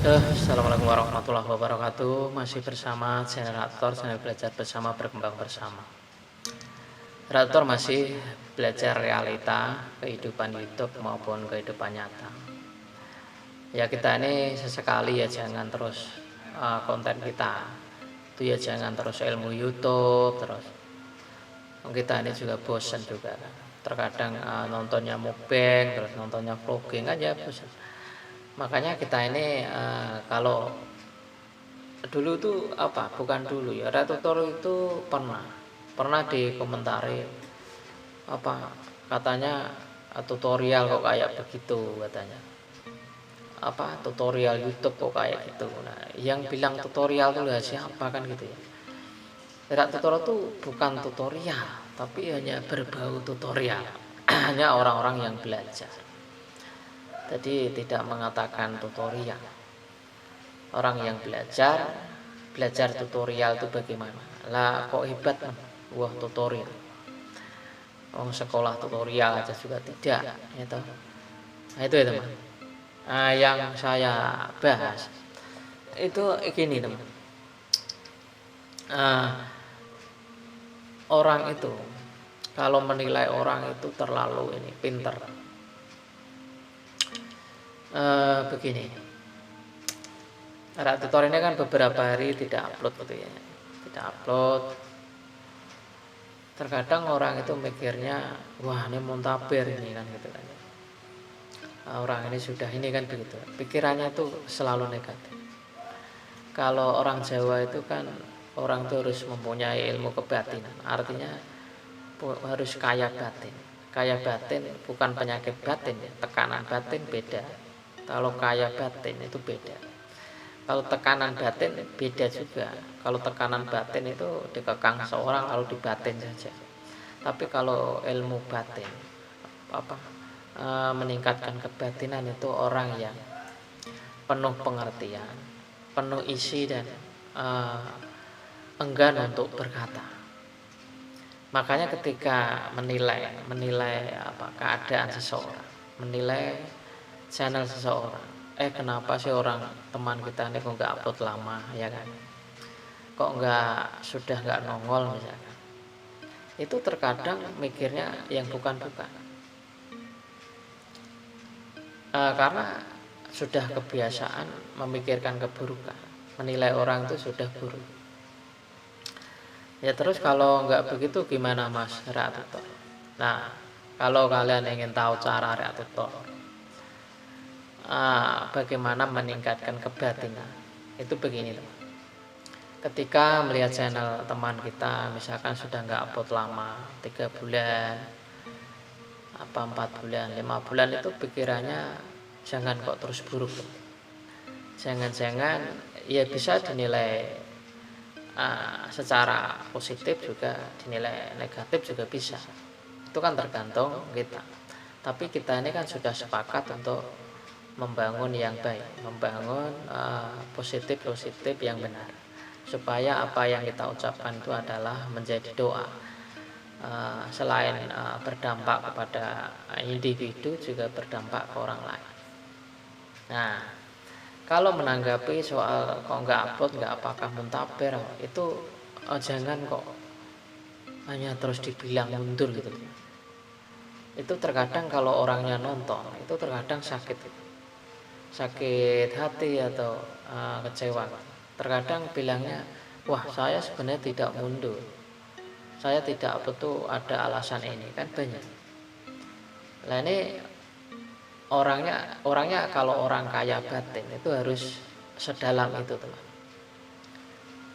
Assalamualaikum warahmatullahi wabarakatuh. Masih bersama channel Rator, channel belajar bersama berkembang bersama. Rator masih belajar realita kehidupan YouTube maupun kehidupan nyata. Ya kita ini sesekali ya jangan terus konten kita itu ya jangan terus ilmu YouTube terus. Kita ini juga bosan juga kan. Terkadang nontonnya mukbang terus nontonnya vlogging aja bosan. Makanya kita ini kalau dulu tuh bukan dulu ya, Tutor itu pernah dikomentari katanya tutorial kok kayak begitu katanya, tutorial YouTube kok kayak gitu. Nah yang bilang tutorial itu lah siapa kan gitu ya. Tutor itu bukan tutorial tapi hanya berbau tutorial hanya orang-orang yang belajar. Jadi tidak mengatakan tutorial. Orang yang belajar tutorial itu bagaimana? Lah kok hebat kan? Wah tutorial. Sekolah tutorial aja juga tidak, itu. Nah, itu ya teman. Yang saya bahas itu gini teman. Orang itu kalau menilai orang itu terlalu pinter. Begini. Tutor ini kan beberapa hari tidak upload gitu ya. Tidak upload. Terkadang orang itu mikirnya, wah ini muntaber ini kan gitu kan. Orang ini sudah ini kan begitu. Pikirannya itu selalu negatif. Kalau orang Jawa itu kan orang itu harus mempunyai ilmu kebatinan. Artinya harus kaya batin. Kaya batin bukan penyakit batin ya. Tekanan batin beda. Kalau kaya batin itu beda. Kalau tekanan batin beda juga. Kalau tekanan batin itu dikekang seorang lalu dibatin saja. Tapi kalau ilmu batin meningkatkan kebatinan itu orang yang penuh pengertian, penuh isi dan enggan untuk berkata. Makanya ketika menilai keadaan seseorang, menilai channel seseorang, kenapa sih orang teman kita ini kok nggak upload lama ya kan, kok sudah nggak nongol misalkan, itu terkadang mikirnya yang bukan-bukan, karena sudah kebiasaan memikirkan keburukan, menilai orang itu sudah buruk ya. Terus kalau nggak begitu gimana Mas Tutor? Nah kalau kalian ingin tahu cara Tutor bagaimana meningkatkan kebatinan, itu begini teman. Ketika melihat channel teman kita misalkan sudah nggak upload lama, 3 bulan 4 bulan 5 bulan, itu pikirannya jangan kok terus buruk, jangan ya bisa dinilai secara positif juga, dinilai negatif juga bisa, itu kan tergantung kita. Tapi kita ini kan sudah sepakat untuk membangun yang baik, membangun positif yang benar, supaya apa yang kita ucapkan itu adalah menjadi doa, selain berdampak kepada individu juga berdampak ke orang lain. Nah kalau menanggapi soal kok nggak upload, apakah muntaber, itu jangan kok hanya terus dibilang mundur gitu. Itu terkadang kalau orangnya nonton itu terkadang sakit hati atau kecewa. Terkadang bilangnya, wah saya sebenarnya tidak mundur, saya tidak ada alasan ini kan banyak. Nah ini orangnya kalau orang kaya batin itu harus sedalam itu teman.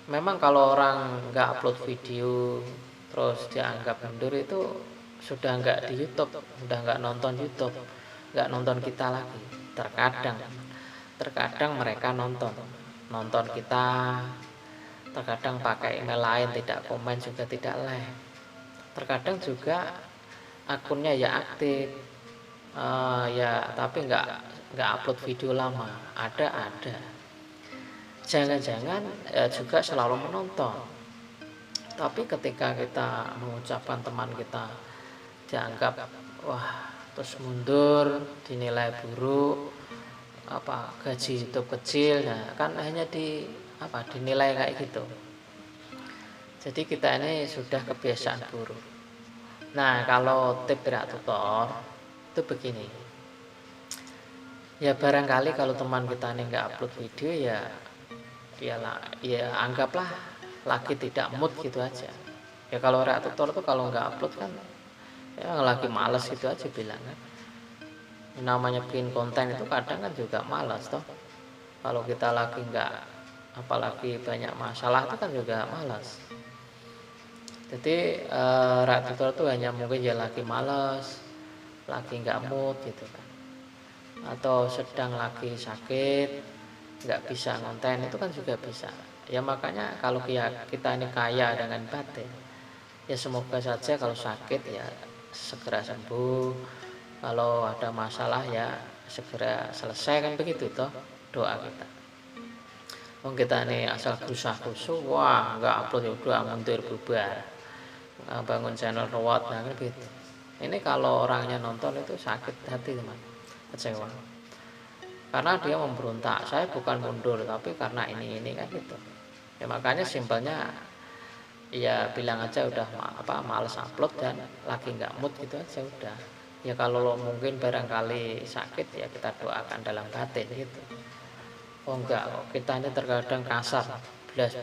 Memang kalau orang nggak upload video terus dianggap mundur, itu sudah nggak di YouTube, sudah nggak nonton YouTube, nggak nonton kita lagi. Terkadang mereka nonton kita, terkadang pakai email lain, tidak komen juga tidak like, terkadang juga akunnya ya aktif ya tapi nggak upload video lama, ada jangan-jangan juga selalu menonton, tapi ketika kita mengucapkan teman kita dianggap wah terus mundur, dinilai buruk, gaji YouTube kecil, nah kan hanya dinilai kayak gitu. Jadi kita ini sudah kebiasaan buruk. Nah, kalau tip gerak tutor itu begini. Ya barangkali kalau teman kita ini nggak upload video, ya anggaplah lagi tidak mood gitu aja. Ya kalau gerak tutor tuh kalau nggak upload kan ya lagi males gitu aja bilang kan. Namanya bikin konten itu kadang kan juga malas toh. Kalau kita lagi nggak, apalagi banyak masalah itu kan juga malas. Jadi tutor itu hanya mungkin ya lagi malas, lagi nggak mood gitu kan, atau sedang lagi sakit nggak bisa konten, itu kan juga bisa. Ya makanya kalau kita ini kaya dengan batin, ya semoga saja kalau sakit ya segera sembuh, kalau ada masalah ya segera selesai, kan begitu toh doa kita. Wong kita ini asal khusyuk, wah nggak upload ya udah mundur bubar, bangun channel rawat, nah kan begitu. Ini kalau orangnya nonton itu sakit hati teman, kecewa, karena dia memberontak, saya bukan mundur tapi karena ini kan gitu. Ya makanya simpelnya ya bilang aja udah males upload dan lagi nggak mood gitu aja udah. Ya kalau lo mungkin barangkali sakit ya kita doakan dalam batin gitu. Oh enggak, kita ini terkadang kasar, blas,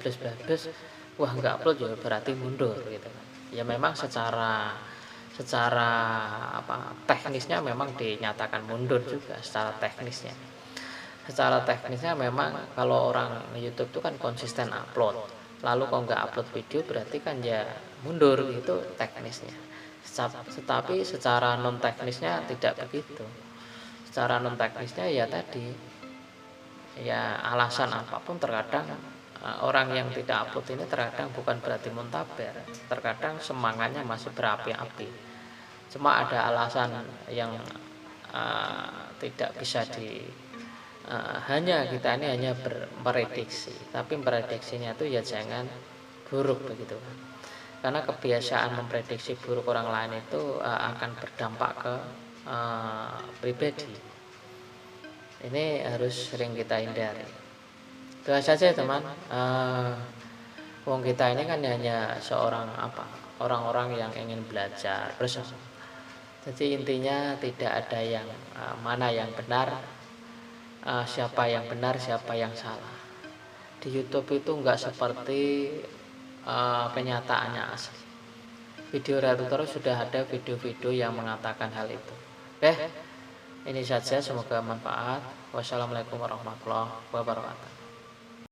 wah nggak upload ya berarti mundur gitu kan. Ya memang secara teknisnya memang dinyatakan mundur juga secara teknisnya. Secara teknisnya memang kalau orang YouTube itu kan konsisten upload, lalu kalau nggak upload video berarti kan ya mundur, itu teknisnya. Tetapi secara non teknisnya tidak begitu. Secara non teknisnya ya tadi, ya alasan apapun terkadang orang yang tidak upload ini terkadang bukan berarti muntaber, terkadang semangatnya masih berapi-api, cuma ada alasan yang tidak bisa hanya kita ini hanya memprediksi, tapi prediksinya itu ya jangan buruk begitu, karena kebiasaan memprediksi buruk orang lain itu akan berdampak ke pribadi. Ini harus sering kita hindari. Itu saja teman. Wong kita ini kan hanya seorang orang-orang yang ingin belajar bersama. Jadi intinya tidak ada yang mana yang benar, siapa yang benar, siapa yang salah. Di YouTube itu enggak seperti kenyataannya asli. Video tutor sudah ada video-video yang mengatakan hal itu. Oke, ini saja, semoga manfaat. Wassalamualaikum warahmatullahi wabarakatuh.